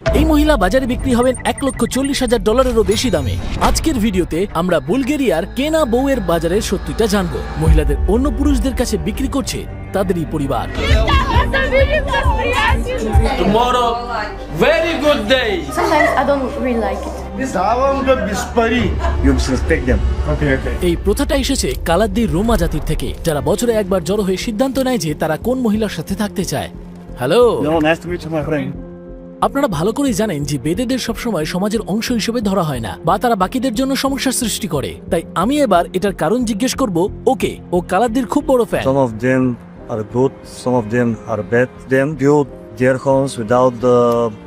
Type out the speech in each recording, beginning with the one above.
এই মহিলা বাজারে বিক্রি হবেন $1,40,000 বেশি দামে। আজকের ভিডিওতে আমরা বুলগেরিয়ার কেনা বউয়ের বাজারের সত্যিটা জানবো। মহিলাদের অন্য পুরুষদের কাছে বিক্রি করছে তাদেরই পরিবার। Tomorrow, very good day. Sometimes I don't really like it. এই প্রথাটা এসেছে কালাদ্দির রোমা জাতির থেকে, যারা বছরে একবার জড়ো হয়ে সিদ্ধান্ত নেয় যে তারা কোন মহিলার সাথে থাকতে চায়। হ্যালো, আপনারা ভালো করেই জানেন যে বেদেদের সবসময় সমাজের অংশ হিসেবে ধরা হয় না, বা তারা বাকিদের জন্য সমস্যার সৃষ্টি করে। তাই আমি এবার এটার কারণ জিজ্ঞেস করব ওকে। ও কালাদ্দির খুব বড় fan. Some of them are good, some of them are bad. Them build their homes without the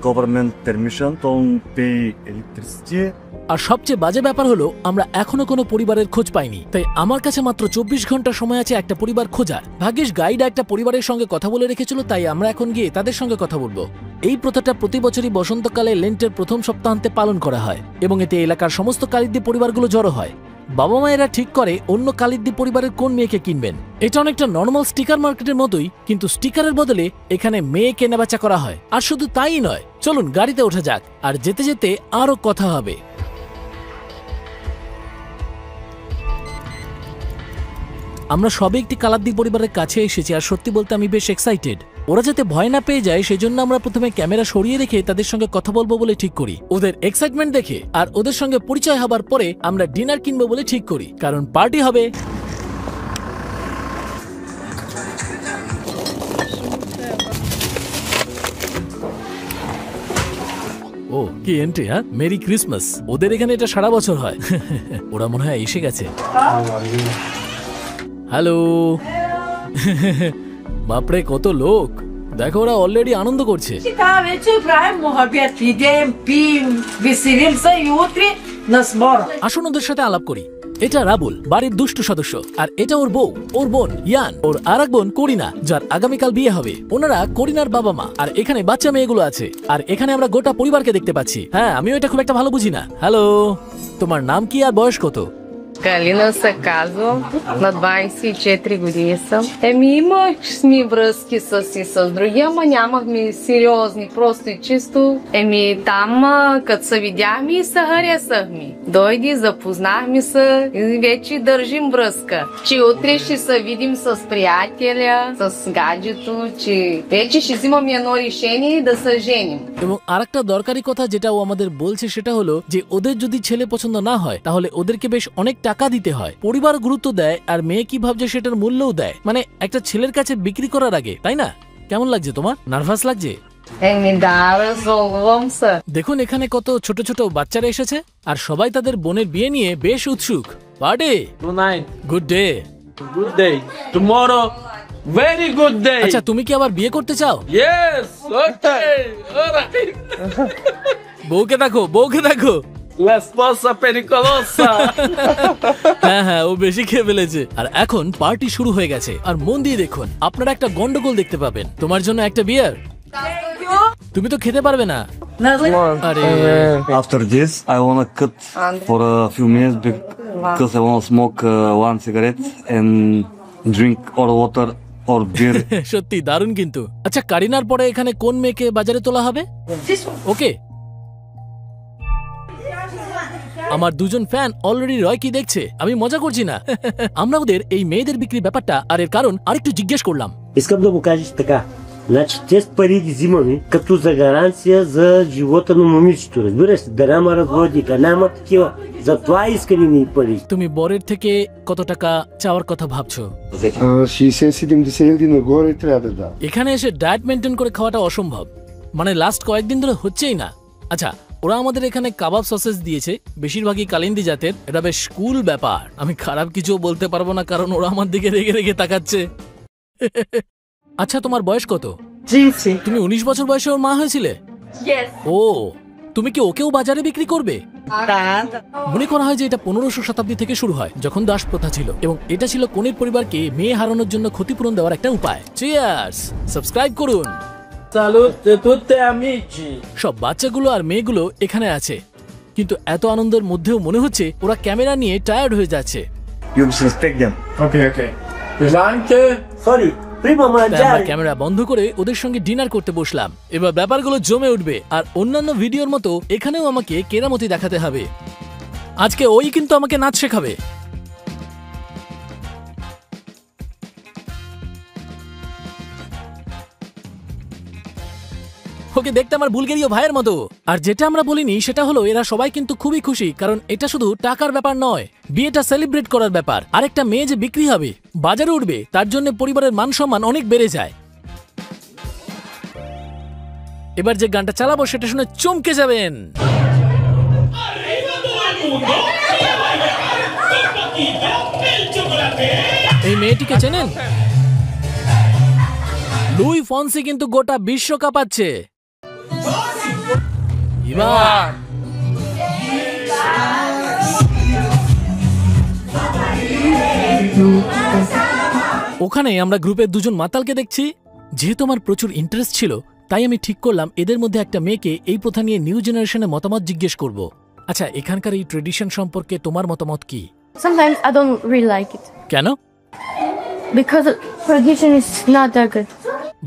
government permission, don't pay electricity. আর সবচেয়ে বাজে ব্যাপার হলো আমরা এখনো কোনো পরিবারের খোঁজ পাইনি। তাই আমার কাছে মাত্র 24 ঘন্টা সময় আছে একটা পরিবার খোঁজার। ভাগ্যিস গাইড একটা পরিবারের সঙ্গে কথা বলে রেখেছিল, তাই আমরা এখন গিয়ে তাদের সঙ্গে কথা বলবো। এই প্রথাটা প্রতি বছরই বসন্তকালে লেন্টের প্রথম সপ্তাহান্তে পালন করা হয় এবং এতে এলাকার সমস্ত কালিদ্দি পরিবারগুলো জড়ো হয়। বাবা মায়েরা ঠিক করে অন্য কালিদ্দি পরিবারের কোন মেয়েকে কিনবেন। এটা অনেকটা নর্মাল স্টিকার মার্কেটের মতোই, কিন্তু স্টিকারের বদলে এখানে মেয়ে কেনাবেচা করা হয়। আর শুধু তাই নয়, চলুন গাড়িতে ওঠা যাক, আর যেতে যেতে আরো কথা হবে। আমরা সবে একটি কালাদ্দি পরিবারের কাছে এসেছি, আর সত্যি বলতে আমি বেশ এক্সাইটেড। ওরা যাতে ভয় না পেয়ে যায় সেজন্য আমরা প্রথমে ক্যামেরা সরিয়ে রেখে তাদের সঙ্গে কথা বলবো বলে ঠিক করি। ওদের এক্সাইটমেন্ট দেখে আর ওদের সঙ্গে পরিচয় হবার পরে আমরা ডিনার কিনবো বলে ঠিক করি, কারণ পার্টি হবে। ও কি এন্ট্রি! হ্যাঁ, মেরি ক্রিসমাস। ওদের এখানে এটা সারা বছর হয়। ওরা মনে হয় এসে গেছে। হ্যালো। বাপরে কত লোক! দেখো, ওরা অলরেডি আনন্দ করছে। আসুন ওদের সাথে আলাপ করি। এটা রাবুল, বাড়ির দুষ্টু সদস্য, আর এটা ওর বউ, ওর বোন ইয়ান, ওর আরেক বোন করিনা, যার আগামীকাল বিয়ে হবে। ওনারা করিনার বাবা মা, আর এখানে বাচ্চা মেয়েগুলো আছে। আর এখানে আমরা গোটা পরিবারকে দেখতে পাচ্ছি। হ্যাঁ, আমিও এটা খুব একটা ভালো বুঝি না। হ্যালো, তোমার নাম কি আর বয়স কত? Галина Саказо, на 24 години. Имахме връзки с другия, нямахме сериозни, просто и чисто. Там, като се видяхме и се харесахме. Дойде, запознахме се и вече държим връзка. Че утре ще се видим с приятеля, с гаджето, че вече ще взимаме едно решение да се женим. এবং আরেকটা দরকারি কথা যেটা ও আমাদের বলছে সেটা হলো যে ওদের যদি ছেলে পছন্দ না হয় তাহলে ওদেরকে বেশ অনেক টাকা দিতে হয়। পরিবার গুরুত্ব দেয়, আর মেয়ে কি ভাবছে সেটার মূল্যও দেয়। মানে একটা ছেলের কাছে বিক্রি করার আগে, তাই না? কেমন লাগছে তোমার? নার্ভাস লাগছে? দেখুন এখানে কত ছোট ছোট বাচ্চারা এসেছে, আর সবাই তাদের বোনের বিয়ে নিয়ে বেশ উৎসুক। Party Tonight, good day. good day. Tomorrow, very good day. আচ্ছা, তুমি কি আবার বিয়ে করতে চাও? Yes, okay, alright. বউকে দেখো, বউকে দেখো। La esposa pericolosa. হ্যাঁ হ্যাঁ, ও বেশি খেয়ে ফেলেছে। আর এখন পার্টি শুরু হয়ে গেছে, আর মন দিয়ে দেখুন, আপনারা একটা গন্ডগোল দেখতে পাবেন। তোমার জন্য একটা বিয়ার। তুমি তো খেতে পারবে না। আরে, After this, I wanna cut for a few minutes because I wanna smoke one cigarette and drink or water or beer. সত্যি দারুণ কিন্তু। আচ্ছা, কারিনার পরে এখানে কোন মেয়েকে বাজারে তোলা হবে? ওকে। আমার দুজন ফ্যান অলরেডি রয় কি দেখছে, আমি মজা করছি না। আমরা ওদের এই মেয়েদের বিক্রির ব্যাপারটা আর এর কারণ আরেকটু জিজ্ঞেস করলাম। Искам да му кажеш така. Значи, тези пари ги взимаме като за гаранция за живота на момичето. Разбираш ли? Да няма разводи, да няма такива. Затова искали ни пари. তুমি বরের থেকে কত টাকা চাওয়ার কথা ভাবছো? 60-70 хиляди нагоре трябва да дам. এখানে এসে ডায়েট মেনটেন করে খাওয়াটা অসম্ভব। মানে লাস্ট কয়েকদিন ধরে হচ্ছেই না। আচ্ছা, ওরা আমাদের এখানে কাবাব সসেস দিয়েছে, বেশিরভাগই কালিন্দি জাতের। এটা বেশ কুল ব্যাপার। আমি খারাপ কিছু বলতে পারবো না, কারণ ওরা আমার দিকে রেগে রেগে তাকাচ্ছে। আচ্ছা, তোমার বয়স কত? তুমি 19 বছর বয়সে ওর মা হয়েছিলে? ও, তুমি কি ওকেও বাজারে বিক্রি করবে? মনে করা হয় যে এটা 1500 শতাব্দী থেকে শুরু হয়, যখন দাস প্রথা ছিল, এবং এটা ছিল কনের পরিবারকে মেয়ে হারানোর জন্য ক্ষতিপূরণ দেওয়ার একটা উপায়। চিয়ার্স! সাবস্ক্রাইব করুন। Salute tutti amici. সব বাচ্চাগুলো আর মেয়েগুলো এখানে আছে, কিন্তু এত আনন্দের মধ্যেও মনে হচ্ছে ওরা ক্যামেরা নিয়ে টায়ার্ড হয়ে যাচ্ছে। You disrespect them. Okay, okay. Anche Sorry, Prima তাই আমরা mangiare. ক্যামেরা বন্ধ করে ওদের সঙ্গে ডিনার করতে বসলাম। এবার ব্যাপারগুলো জমে উঠবে, আর অন্যান্য ভিডিওর মতো এখানেও আমাকে কেরামতি দেখাতে হবে। আজকে ওই কিন্তু আমাকে নাচ শেখাবে। ওকে দেখতে আমার বুলগেরীয় ভাইয়ের মতো। আর যেটা আমরা বলিনি সেটা হলো এরা সবাই কিন্তু খুবই খুশি, কারণ এটা শুধু টাকার ব্যাপার নয়, বিয়েটা সেলিব্রেট করার ব্যাপার। আর একটা মেয়ে যে বিক্রি হবে, বাজারে উঠবে, তার জন্য পরিবারের মান সম্মান অনেক বেড়ে যায়। এবার যে গানটা চালাবো সেটা শুনে চমকে যাবেন। এই মেয়েটিকে চেনেন? লুই ফন্সি কিন্তু গোটা বিশ্ব কাঁপাচ্ছে। এবার ওখানে আমরা গ্রুপের দুজন মাতালকে দেখছি। যেহেতু আমার প্রচুর ইন্টারেস্ট ছিল, তাই আমি ঠিক করলাম এদের মধ্যে একটা মেয়েকে এই প্রথা নিয়ে নিউ জেনারেশনের মতামত জিজ্ঞেস করব। আচ্ছা, এখানকার এই ট্রেডিশন সম্পর্কে তোমার মতামত কি? Sometimes I don't really like it কেন? because the tradition is not that good.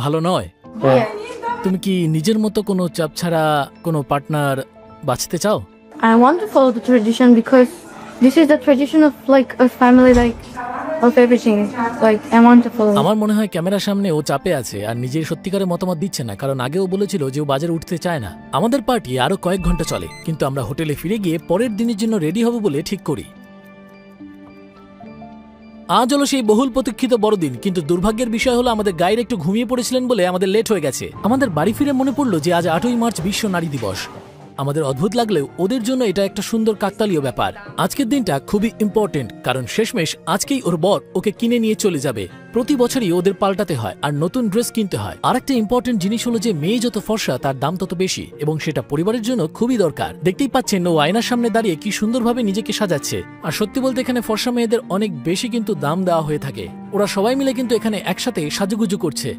ভালো নয়? Yeah. তুমি কি নিজের মতো কোনো চাপ ছাড়া কোনো পার্টনার বাঁচতে চাও? I want to follow the tradition because this is the tradition of like a family, like of everything. Like I want to follow. আমার মনে হয় ক্যামেরার সামনে ও চাপে আছে আর নিজের সত্যিকারের মতামত দিচ্ছে না, কারণ আগেও বলেছিল যে ও বাজারে উঠতে চায় না। আমাদের পার্টি আরো কয়েক ঘন্টা চলে, কিন্তু আমরা হোটেলে ফিরে গিয়ে পরের দিনের জন্য রেডি হব বলে ঠিক করি। আজ হলো সেই বহুল প্রতীক্ষিত বড়দিন, কিন্তু দুর্ভাগ্যের বিষয় হলো আমাদের গাইড একটু ঘুমিয়ে পড়েছিলেন বলে আমাদের লেট হয়ে গেছে। আমাদের বাড়ি ফিরে মনে পড়লো যে আজ 8ই মার্চ বিশ্ব নারী দিবস। আমাদের অদ্ভুত লাগলেও ওদের জন্য এটা একটা সুন্দর কাকতালীয় ব্যাপার। আজকের দিনটা খুবই ইম্পর্টেন্ট, কারণ শেষমেশ আজকেই ওর বর ওকে কিনে নিয়ে চলে যাবে। প্রতি বছরই ওদের পাল্টাতে হয় আর নতুন ড্রেস কিনতে হয়। আর একটা ইম্পর্টেন্ট জিনিস হলো যে মেয়ে যত ফর্সা তার দাম তত বেশি, এবং সেটা পরিবারের জন্য খুবই দরকার। দেখতেই পাচ্ছেন ও আয়নার সামনে দাঁড়িয়ে কি সুন্দরভাবে নিজেকে সাজাচ্ছে। আর সত্যি বলতে এখানে ফর্সা মেয়েদের অনেক বেশি কিন্তু দাম দেওয়া হয়ে থাকে। ওরা সবাই মিলে কিন্তু এখানে একসাথে সাজুগুজু করছে।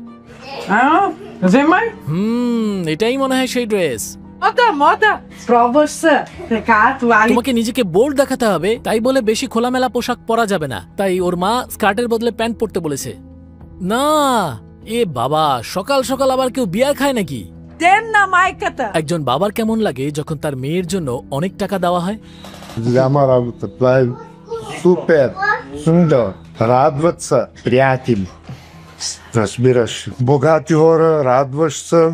এটাই মনে হয় সেই ড্রেস। Moda pra você. তোমাকে নিজেকে বোল্ড দেখাতে হবে, তাই বলে বেশি খোলামেলা পোশাক পরা যাবে না। তাই ওর মা স্কার্টের বদলে প্যান্ট পরতে বলেছে। না, এ বাবা, সকাল সকাল আবার কেউ বিয়ার খায় নাকি? একজন বাবার কেমন লাগে যখন তার মেয়ের জন্য অনেক টাকা দেওয়া হয়? Для работы. Супер. Сундор. Радоваться. Приятель. Разбираш. Богати хора, радваш се.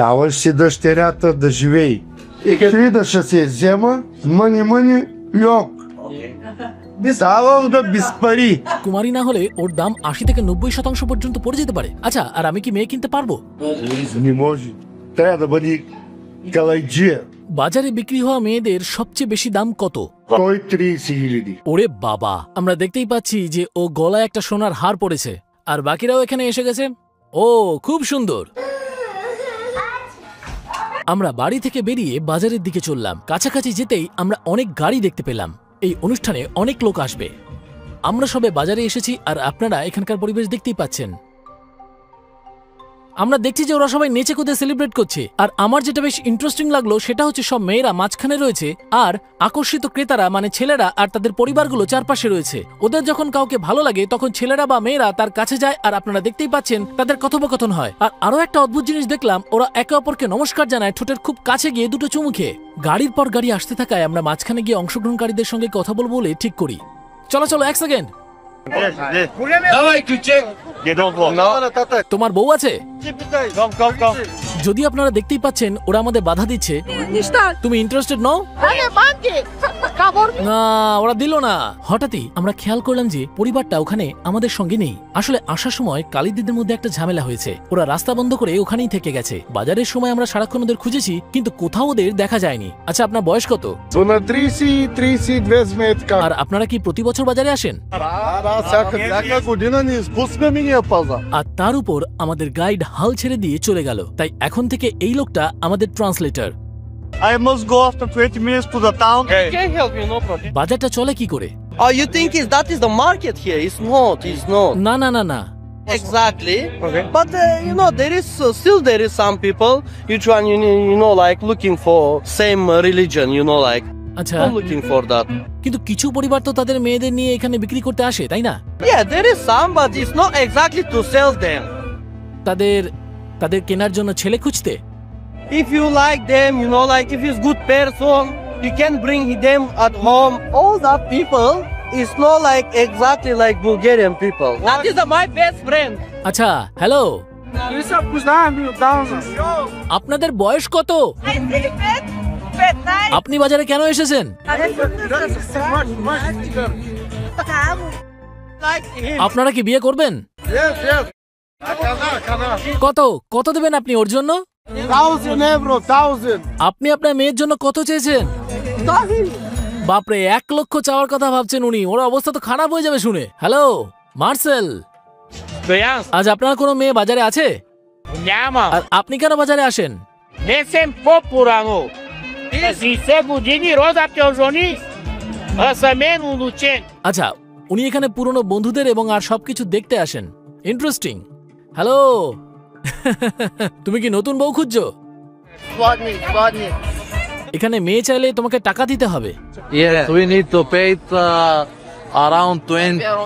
Даваш си дъщерята да живее. И да ще се взема, мъни, йок. Давам да без пари. কুমারী না হলে ওর দাম 80 থেকে 90% পর্যন্ত পড়ে যেতে পারে। আচ্ছা, আর আমি কি মেয়ে কিনতে পারবো? Не може. Трябва да бъде калайджия. বাজারে বিক্রি হওয়া মেয়েদের সবচেয়ে বেশি দাম কত? 130,000. ওরে বাবা, আমরা দেখতেই পাচ্ছি যে ও গলায় একটা সোনার হার পড়েছে, আর বাকিরাও এখানে এসে গেছে। ও খুব সুন্দর। আমরা বাড়ি থেকে বেরিয়ে বাজারের দিকে চললাম। কাছাকাছি যেতেই আমরা অনেক গাড়ি দেখতে পেলাম। এই অনুষ্ঠানে অনেক লোক আসবে। আমরা সবে বাজারে এসেছি, আর আপনারা এখানকার পরিবেশ দেখতেই পাচ্ছেন। আমরা দেখছি যে ওরা সবাই নেচে কুদে সেলিব্রেট করছে। আর আমার যেটা বেশ ইন্টারেস্টিং লাগলো সেটা হচ্ছে সব মেয়েরা মাঝখানে রয়েছে, আর আকর্ষিত ক্রেতারা মানে ছেলেরা আর তাদের পরিবারগুলো চারপাশে রয়েছে। ওদের যখন কাউকে ভালো লাগে তখন ছেলেরা বা মেয়েরা তার কাছে যায়, আর আপনারা দেখতেই পাচ্ছেন তাদের কথোপকথন হয়। আর আরো একটা অদ্ভুত জিনিস দেখলাম, ওরা একে অপরকে নমস্কার জানায় ঠোঁটের খুব কাছে গিয়ে দুটো চুমু খেয়ে। গাড়ির পর গাড়ি আসতে থাকায় আমরা মাঝখানে গিয়ে অংশগ্রহণকারীদের সঙ্গে কথা বলবো বলে ঠিক করি। চলো চলো, এক সেকেন্ড। তোমার বউ আছে? যদি আপনারা দেখতেই পাচ্ছেন ওরা আমাদের বাধা দিচ্ছে। তুমি ইন্টারেস্টেড নও? না, ওরা দিল না। হঠাৎই আমরা খেয়াল করলাম যে পরিবারটা ওখানে আমাদের সঙ্গে নেই। আসলে আসার সময় কালিদিদের মধ্যে একটা ঝামেলা হয়েছে। ওরা রাস্তা বন্ধ করে ওখানেই থেকে গেছে। বাজারের সময় আমরা সারাক্ষণ ওদের খুঁজেছি, কিন্তু কোথাও ওদের দেখা যায়নি। আচ্ছা, আপনার বয়স কত? На 30-32 сметка. আর আপনারা কি প্রতি বছর বাজারে আসেন? Всяка година не изпуска миния пазар. আর তার উপর আমাদের গাইড হাল ছেড়ে দিয়ে চলে গেল। তাই এখন থেকে এই লোকটা আমাদের translator. I must go after 20 minutes to the town. Can help you, no problem. বাজারটা চলে কি করে? Oh, you think that is the market here? It's not. না না না না, Exactly. Okay. But there is some people like looking for same religion. Like আচ্ছা, I'm looking for that. কিন্তু কিছু পরিবার তো তাদের মেয়েদের নিয়ে এখানে বিক্রি করতে আসে, তাই না? Yeah, there is some, but it's not exactly to sell them. তাদের তাদের কেনার জন্য ছেলে খুঁজতে? If you like them, you know, like if he's good person, you can bring them at home. All that people is not like exactly like Bulgarian people. That is my best friend. আচ্ছা, hello, আপনাদের বয়স কত? আপনি বাজারে কেন এসেছেন? আপনারা কি বিয়ে করবেন? কত কত দেবেন আপনি ওর জন্য? 1,000 euro, 1,000. আপনি আপনার মেয়ের জন্য কত চেয়েছেন? বাপরে, 1 লক্ষ চাওয়ার কথা ভাবছেন উনি। ওর অবস্থা তো খারাপ হয়ে যাবে শুনে। হ্যালো মার্সেল, আজ আপনার কোনো মেয়ে বাজারে আছে? আর আপনি কেন বাজারে আসেন? আচ্ছা, উনি এখানে পুরনো বন্ধুদের এবং আর সবকিছু দেখতে আসেন। ইন্টারেস্টিং। হ্যালো, তুমি কি নতুন বউ খুঁজছো? এখানে মেয়ে চাইলে তোমাকে টাকা দিতে হবে। Yes, we need to pay around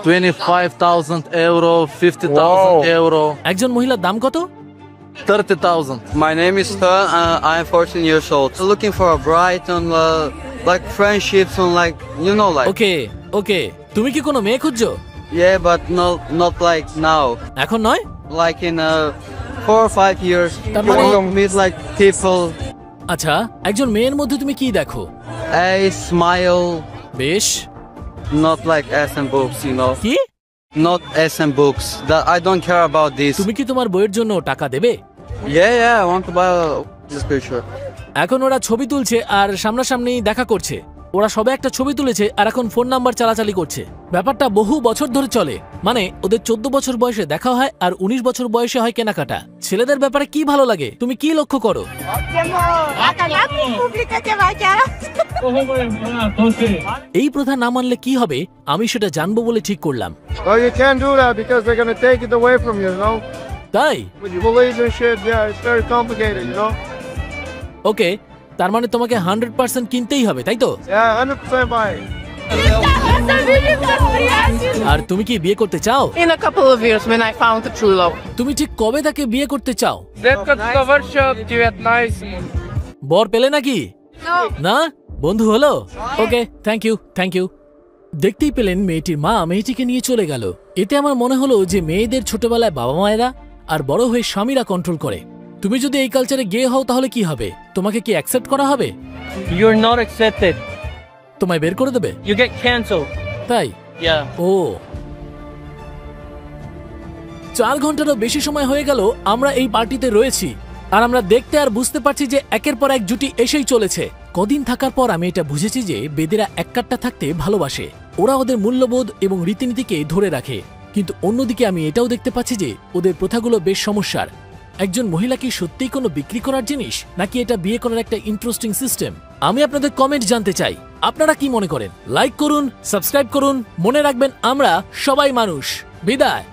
25,000 euro, 50,000 euro. একজন মহিলার দাম কত? 30,000. My name is Fern. I am 14 years old. Looking for a bride and like friendships and like you know like. ওকে ওকে, তুমি কি কোনো মেয়ে খুঁজছো? Yeah, but not like now. এখন নয়? Like in 4 or 5 years. তার You মানে- want to meet like people. আচ্ছা, একজন মেয়ের মধ্যে তুমি কি দেখো? A smile. বেশ। Not like SM books, you know. কি? Not SM books. That I don't care about this. তুমি কি তোমার বইয়ের জন্য টাকা দেবে? Yeah, I want to buy this picture. এখন ওরা ছবি তুলছে আর সামনাসামনি দেখা করছে। ওরা সবে একটা ছবি তুলেছে আর এখন ফোন নাম্বার চালাচালি করছে। ব্যাপারটা বহু বছর ধরে চলে। মানে ওদের 14 বছর বয়সে দেখা হয় আর 19 বছর বয়সে হয় কেনাকাটা। ছেলেদের ব্যাপারে কি ভালো লাগে? তুমি কি লক্ষ্য করো? এই প্রথা না মানলে কি হবে আমি সেটা জানবো বলে ঠিক করলাম। Oh, you can't do that because they're gonna take it away from you, you know? তাই? When you believe in shit, yeah, it's very complicated, you know? ওকে, তার মানে তোমাকে 100% কিনতেই হবে, তাই তো? Yeah, 100% buy it. আর তুমি কি বিয়ে করতে চাও? In a couple of years when I found the true love. তুমি ঠিক কবে তাকে বিয়ে করতে চাও? Nice. বর পেলে নাকি? না, বন্ধু হলো? ওকে, থ্যাংক ইউ থ্যাংক ইউ। দেখতেই পেলেন মেয়েটির মা মেয়েটিকে নিয়ে চলে গেল। এতে আমার মনে হলো যে মেয়েদের ছোটবেলায় বাবা মায়েরা আর বড় হয়ে স্বামীরা কন্ট্রোল করে। তুমি যদি এই কালচারে গে হও তাহলে কি হবে? তোমাকে কি অ্যাকসেপ্ট করা হবে? You're not accepted. তোমায় বের করে দেবে? You get cancelled. তাই? Yeah. ও, 4 ঘন্টারও বেশি সময় হয়ে গেল আমরা এই পার্টিতে রয়েছি আর আমরা দেখতে আর বুঝতে পারছি যে একের পর এক জুটি এসেই চলেছে। কদিন থাকার পর আমি এটা বুঝেছি যে বেদেরা এক কাট্টা থাকতে ভালোবাসে। ওরা ওদের মূল্যবোধ এবং রীতিনীতিকে ধরে রাখে। কিন্তু অন্যদিকে আমি এটাও দেখতে পাচ্ছি যে ওদের প্রথাগুলো বেশ সমস্যার। একজন মহিলা কি সত্যিই কোনো বিক্রি করার জিনিস নাকি এটা বিয়ে করার একটা ইন্টারেস্টিং সিস্টেম? আমি আপনাদের কমেন্ট জানতে চাই। আপনারা কি মনে করেন? লাইক করুন, সাবস্ক্রাইব করুন। মনে রাখবেন আমরা সবাই মানুষ। বিদায়।